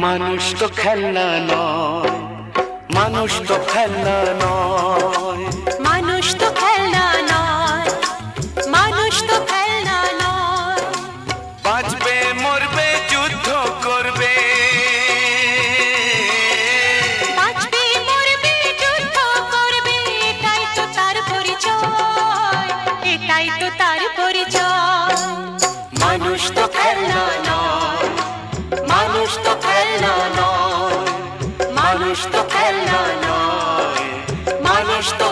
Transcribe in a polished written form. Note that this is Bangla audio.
মানুষ তো খেলনা নয়, মানুষ তো খেলনা নয়, মানুষ তো খেলনা নয়, মানুষ তো খেলনা নয়। বাঁচবে মরবে যুদ্ধ করবে, বাঁচবে মরবে যুদ্ধ করবে, এটাই তো তার পরিচয়, এটাই তো তার পরিচয়। মানুষ তো খেলনা নয়, মানুষ তো খেলনা নয়, মানুষ তো খেলনা নয়, মানুষ তো